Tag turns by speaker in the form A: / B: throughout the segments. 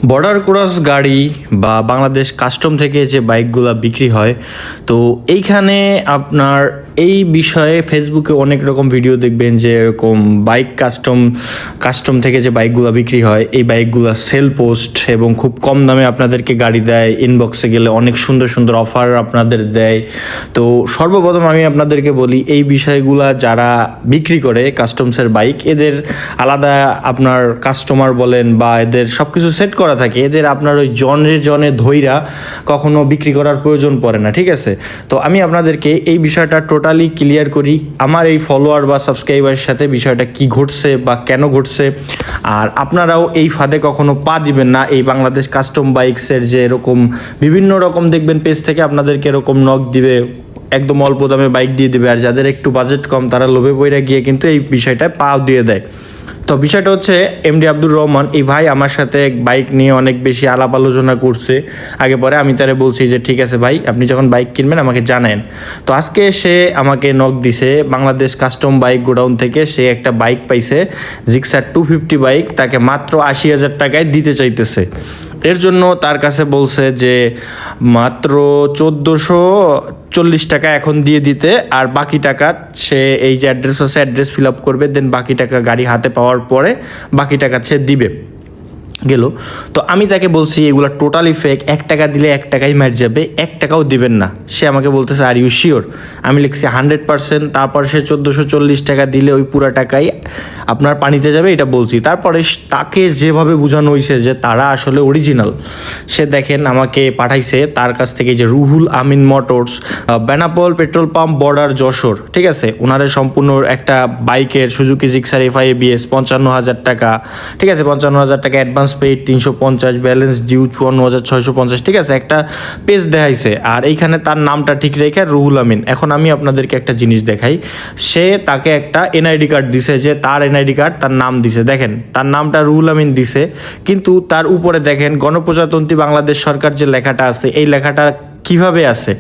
A: Border cross গাড়ি বা Bangladesh custom থেকে যে বাইকগুলো বিক্রি হয়, তো এইখানে আপনার এই বিষয়ে ফেসবুকে অনেক রকম ভিডিও দেখবেন যে এরকম বাইক কাস্টম থেকে যে বাইকগুলো বিক্রি হয়, এই বাইকগুলো সেল পোস্ট এবং খুব কম দামে আপনাদেরকে গাড়ি দেয়। ইনবক্সে গেলে অনেক সুন্দর সুন্দর অফার আপনাদের দেয়। তো সর্বপ্রথম আমি আপনাদেরকে বলি, এই বিষয়গুলা যারা বিক্রি করে কাস্টমসের বাইক, এদের আলাদা আপনার কাস্টমার বলেন বা এদের সব কিছু সেট করা থাকে, এদের আপনার ওই জনে ধইরা কখনো বিক্রি করার প্রয়োজন পড়ে না, ঠিক আছে? তো আমি আপনাদেরকে এই বিষয়টা টোটালি ক্লিয়ার করি, আমার এই ফলোয়ার বা সাবস্ক্রাইবারের সাথে বিষয়টা কি ঘটছে বা কেন ঘটছে। আর আপনারাও এই ফাঁদে কখনো পা দিবেন না। এই বাংলাদেশ কাস্টম বাইকসের যে এরকম বিভিন্ন রকম দেখবেন পেজ থেকে আপনাদেরকে এরকম নক দিবে, একদম অল্প দামে বাইক দিয়ে দিবে, আর যাদের একটু বাজেট কম তারা লোভে পইরা গিয়ে কিন্তু এই বিষয়টায় পা দিয়ে দেয়। তো বিষয়টা হচ্ছে, এমডি আব্দুর রহমান এই ভাই আমার সাথে বাইক নিয়ে অনেক বেশি আলাপ আলোচনা করছে আগে পরে। আমি তারে বলছি যে ঠিক আছে ভাই, আপনি যখন বাইক কিনবেন আমাকে জানেন। তো আজকে সে আমাকে নক দিছে বাংলাদেশ কাস্টম বাইক গোডাউন থেকে। সে একটা বাইক পাইছে, জিক্সার 250 বাইক, তাকে মাত্র 80,000 টাকায় দিতে চাইতেছে। এর জন্য তার কাছে বলছে যে মাত্র 1440 টাকা এখন দিয়ে দিতে, আর বাকি টাকা সে এই যে অ্যাড্রেস আছে অ্যাড্রেস ফিল আপ করবে, দেন বাকি টাকা গাড়ি হাতে পাওয়ার পরে বাকি টাকা সে দিবে। গেল। তো আমি তাকে বলছি এগুলো টোটালি ফেক, 1 টাকা দিলে 1 টাকাই মার যাবে, 1 টাকাও দিবেন না। সে আমাকে বলতেছে আর ইউ শিওর? আমি লিখছি 100%। তারপর সে 1440 টাকা দিলে ওই পুরা টাকাই আপনার পানিতে যাবে, এটা বলছি। তারপরে তাকে যেভাবে বোঝানো হয়েছে যে তারা আসলে অরিজিনাল, সে দেখেন আমাকে পাঠাইছে তার কাছ থেকে যে Ruhul Amin motors, Benapole petrol pump, border, Jessore, ঠিক আছে? ওনাদের সম্পূর্ণ একটা বাইকের সুজুকি জিক্সার এফআই এবিএস 55,000 টাকা, ঠিক আছে? 55,000 টাকা অ্যাডভান্স পেইড 350, ব্যালেন্স ডিউ 54,650, ঠিক আছে? একটা পেজ দেখাইছে, আর এইখানে তার নামটা ঠিক রেখে রুহুল আমিন। এখন আমি আপনাদেরকে একটা জিনিস দেখাই, সে তাকে একটা এনআইডি কার্ড দিছে, যে তার এনআইডি কার্ড, তার নাম দিছে, দেখেন তার নামটা রুহুল আমিন দিছে, কিন্তু তার উপরে দেখেন গণপ্রজাতন্ত্রী বাংলাদেশ সরকার যে লেখাটা আছে, এই লেখাটা কিভাবে আছে?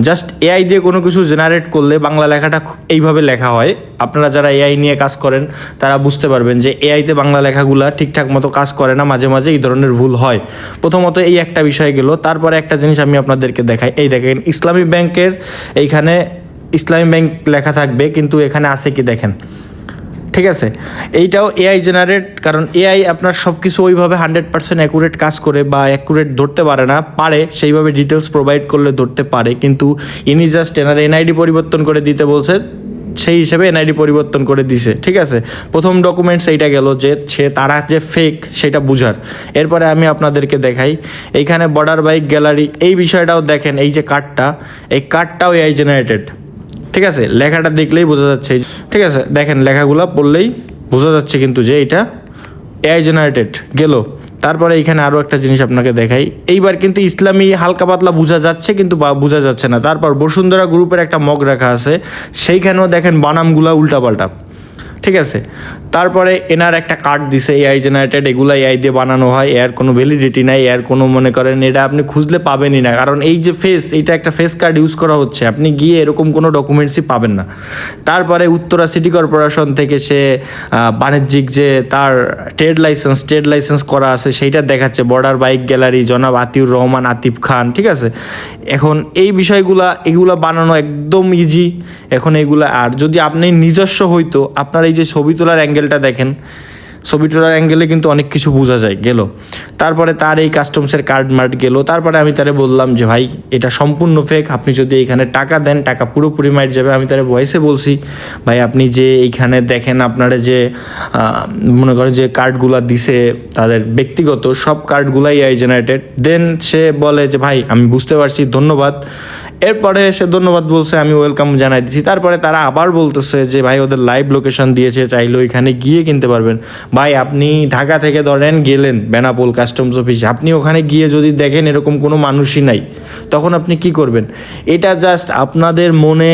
A: জাস্ট এআই দিয়ে কোনো কিছু জেনারেট করলে বাংলা লেখাটা এইভাবে লেখা হয়। আপনারা যারা এআই নিয়ে কাজ করেন তারা বুঝতে পারবেন যে এআইতে বাংলা লেখাগুলা ঠিকঠাক মতো কাজ করে না, মাঝে মাঝে এই ধরনের ভুল হয়। প্রথমত এই একটা বিষয় গেল। তারপরে একটা জিনিস আমি আপনাদেরকে দেখাই, এই দেখেন ইসলামী ব্যাংকের এইখানে ইসলামী ব্যাংক লেখা থাকবে, কিন্তু এখানে আছে কি দেখেন, ঠিক আছে? এইটাও এআই জেনারেট, কারণ এআই আপনার সব কিছু ওইভাবে 100% অ্যাকুরেট কাজ করে বা অ্যাকুরেট ধরতে পারে না, পারে সেইভাবে ডিটেলস প্রোভাইড করলে ধরতে পারে, কিন্তু ইনি জাস্ট এনার এনআইডি পরিবর্তন করে দিতে বলছে, সেই হিসেবে এনআইডি পরিবর্তন করে দিছে, ঠিক আছে? প্রথম ডকুমেন্টস এইটা গেল যে তারা যে ফেক সেটা বুঝার। এরপরে আমি আপনাদেরকে দেখাই এইখানে বর্ডার বাইক গ্যালারি, এই বিষয়টাও দেখেন, এই যে কার্ডটা, এই কার্ডটাও এআই জেনারেটেড, ঠিক আছে? লেখাটা দেখলেই বোঝা যাচ্ছে, ঠিক আছে? দেখেন লেখাগুলো পড়লেই বোঝা যাচ্ছে কিন্তু যে এটা এআই জেনারেটেড। গেল। তারপরে এইখানে আরও একটা জিনিস আপনাকে দেখাই, এইবার কিন্তু ইসলামী হালকা পাতলা বোঝা যাচ্ছে, কিন্তু বোঝা যাচ্ছে না। তারপর বসুন্ধরা গ্রুপের একটা মগ রাখা আছে, সেইখানেও দেখেন বানামগুলা উল্টাপাল্টা, ঠিক আছে? তারপরে এনার একটা কার্ড দিছে এআই জেনারেটেড, এগুলো এআই দিয়ে বানানো হয়, এর কোনো ভ্যালিডিটি নাই, এর কোনো মনে করেন এটা আপনি খুঁজলে পাবেনই না, কারণ এই যে এইটা একটা ফেস কার্ড ইউজ করা হচ্ছে, আপনি গিয়ে এরকম কোনো ডকুমেন্টসই পাবেন না। তারপরে উত্তরা সিটি কর্পোরেশন থেকে সে বাণিজ্যিক যে তার ট্রেড লাইসেন্স করা আছে সেইটা দেখাচ্ছে, বর্ডার বাইক গ্যালারি, জনাব আতিউর রহমান আতিফ খান, ঠিক আছে? এখন এই এগুলা বানানো একদম ইজি এখন এগুলা। আর যদি আপনি নিজস্ব হইতো, আপনার এই যে ছবি তোলার অ্যাঙ্গেলটা দেখেন, ছবি তোলার অ্যাঙ্গেলে কিন্তু অনেক কিছু বোঝা যায়। গেল। তারপরে তার এই কাস্টমসের কার্ড মার্ট গেল। তারপরে আমি তারে বললাম যে ভাই এটা সম্পূর্ণ ফেক, আপনি যদি এইখানে টাকা দেন টাকা পুরোপুরি মাইট যাবে। আমি তারে ভয়েসে বলছি ভাই আপনি যে এইখানে দেখেন আপনারা যে মনে করেন যে কার্ডগুলা দিছে তাদের ব্যক্তিগত সব কার্ডগুলাই এআই জেনারেটেড। দেন সে বলে যে ভাই আমি বুঝতে পারছি, ধন্যবাদ। এরপরে সে ধন্যবাদ বলছে, আমি ওয়েলকাম জানাই দিচ্ছি। তারপরে তারা আবার বলতেছে যে ভাই ওদের লাইভ লোকেশন দিয়েছে, চাইলে ওইখানে গিয়ে কিনতে পারবেন। ভাই আপনি ঢাকা থেকে ধরেন গেলেন বেনাপোল কাস্টমস অফিসে, আপনি ওখানে গিয়ে যদি দেখেন এরকম কোনো মানুষই নাই, তখন আপনি কি করবেন? এটা জাস্ট আপনাদের মনে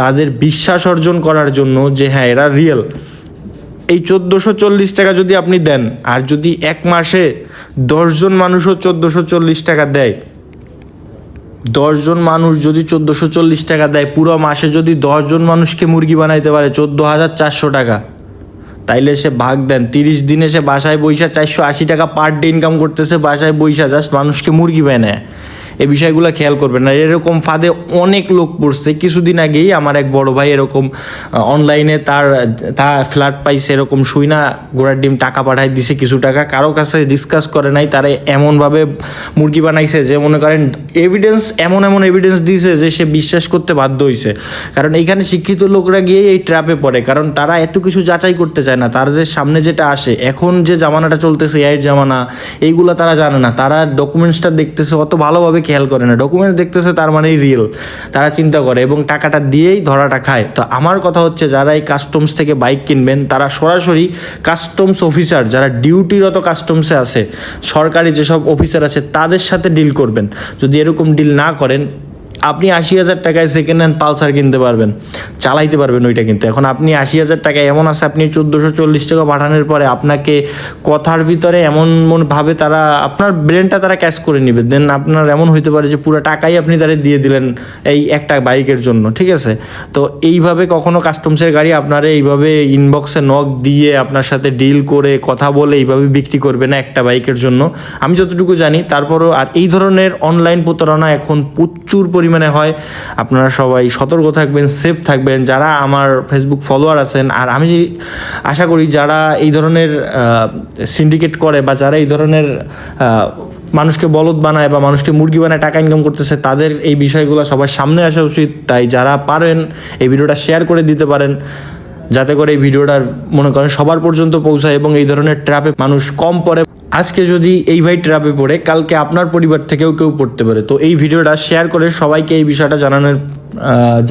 A: তাদের বিশ্বাস অর্জন করার জন্য যে হ্যাঁ এরা রিয়েল। এই 1440 টাকা যদি আপনি দেন, আর যদি এক মাসে 10 জন মানুষও 1440 টাকা দেয়, 10 জন মানুষ যদি 1440 টাকা দেয়, পুরো মাসে যদি 10 জন মানুষকে মুরগি বানাইতে পারে 14,400 টাকা, তাইলে সে ভাগ দেন 30 দিনে সে বাসায় বইসা 480 টাকা পার ডে ইনকাম করতেছে, বাসায় বইসা জাস্ট মানুষকে মুরগি বানায়। এই বিষয়গুলো খেয়াল করবেন না। এরকম ফাঁদে অনেক লোক পড়ছে। কিছুদিন আগেই আমার এক বড় ভাই এরকম অনলাইনে তার ফ্ল্যাট পাইছে, এরকম শুই না ঘোড়ার ডিম টাকা পাঠাই দিছে কিছু টাকা, কারো কাছে ডিসকাস করে নাই, তারা এমনভাবে মুরগি বানাইছে যে মনে করেন এভিডেন্স এমন এভিডেন্স দিয়েছে যে সে বিশ্বাস করতে বাধ্য হয়েছে। কারণ এইখানে শিক্ষিত লোকরা গিয়ে এই ট্র্যাপে পড়ে, কারণ তারা এত কিছু যাচাই করতে চায় না। তাদের সামনে যেটা আসে, এখন যে জামানাটা চলতেছে এআই জামানা, এইগুলো তারা জানে না। তারা ডকুমেন্টসটা দেখতেছে, অত ভালোভাবে খেয়াল করে না। ডকুমেন্টস দেখতেছে তার মানেই রিয়েল, তারা চিন্তা করে এবং টাকাটা দিয়েই ধরাটা খায়। তো আমার কথা হচ্ছে, যারা এই কাস্টমস থেকে বাইক কিনবেন তারা সরাসরি কাস্টমস অফিসার, যারা ডিউটিরত কাস্টমসে আছে, সরকারি যেসব অফিসার আছে তাদের সাথে ডিল করবেন। যদি এরকম ডিল না করেন, আপনি 80,000 টাকায় সেকেন্ড হ্যান্ড পালসার কিনতে পারবেন, চালাইতে পারবেন ওইটা। কিন্তু এখন আপনি 80,000 টাকায় এমন আছে, আপনি 1440 টাকা পাঠানোর পরে আপনাকে কথার ভিতরে ভাবে তারা আপনার ব্রেনটা তারা ক্যাশ করে নেবে। দেন আপনার এমন হইতে পারে যে পুরো টাকাই আপনি তারা দিয়ে দিলেন এই একটা বাইকের জন্য, ঠিক আছে? তো এইভাবে কখনো কাস্টমসের গাড়ি আপনারা এইভাবে ইনবক্সে নক দিয়ে আপনার সাথে ডিল করে কথা বলে এইভাবে বিক্রি করবে না একটা বাইকের জন্য, আমি যতটুকু জানি। তারপরও আর এই ধরনের অনলাইন প্রতারণা এখন প্রচুর পরিমাণে হয়। আপনারা সবাই সতর্ক থাকবেন, সেফ থাকবেন। যারা আমার ফেসবুক ফলোয়ার আছেন, আর আমি আশা করি যারা এই ধরনের সিন্ডিকেট করে বা যারা এই ধরনের মানুষকে বলদ বানায় বা মানুষকে মুরগি বানায় টাকা ইনকাম করতেছে, তাদের এই বিষয়গুলো সবার সামনে আসা উচিত। তাই যারা পারেন এই ভিডিওটা শেয়ার করে দিতে পারেন, যাতে করে এই ভিডিওটা মনে করেন সবার পর্যন্ত পৌঁছায় এবং এই ধরনের ট্র্যাপে মানুষ কম পড়ে। আজকে যদি এই ভাই ট্র্যাপে পড়ে, কালকে আপনার পরিবার থেকেও কেউ পড়তে পারে। তো এই ভিডিওটা শেয়ার করে সবাইকে এই বিষয়টা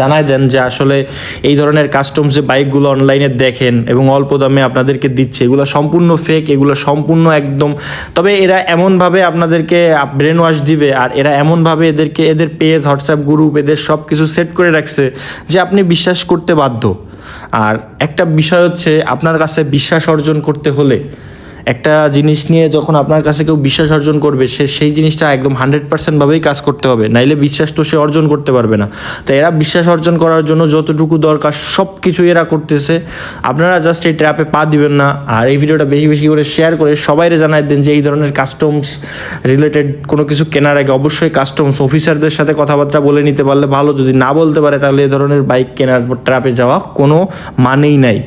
A: জানায় দেন যে আসলে এই ধরনের কাস্টমস যে বাইকগুলো অনলাইনে দেখেন এবং অল্প দামে আপনাদেরকে দিচ্ছে, এগুলো সম্পূর্ণ ফেক, এগুলো সম্পূর্ণ একদম। তবে এরা এমনভাবে আপনাদেরকে ব্রেন ওয়াশ দিবে, আর এরা এমনভাবে এদের পেজ, হোয়াটসঅ্যাপ গ্রুপ, এদের সব কিছু সেট করে রাখছে যে আপনি বিশ্বাস করতে বাধ্য। আর একটা বিষয় হচ্ছে, আপনার কাছে বিশ্বাস অর্জন করতে হলে, একটা জিনিস নিয়ে যখন আপনার কাছে কেউ বিশ্বাস অর্জন করবে, সেই জিনিসটা একদম 100% ভাবেই কাজ করতে হবে, নাইলে বিশ্বাস তো সে অর্জন করতে পারবে না। তাই এরা বিশ্বাস অর্জন করার জন্য যতটুকু দরকার সব কিছু এরা করতেছে। আপনারা জাস্ট এই ট্র্যাপে পা দিবেন না। আর এই ভিডিওটা বেশি বেশি করে শেয়ার করে সবাইরে জানাই দেন যে এই ধরনের কাস্টমস রিলেটেড কোনো কিছু কেনার আগে অবশ্যই কাস্টমস অফিসারদের সাথে কথাবার্তা বলে নিতে পারলে ভালো। যদি না বলতে পারে, তাহলে এই ধরনের বাইক কেনার ট্র্যাপে যাওয়া কোনো মানেই নাই।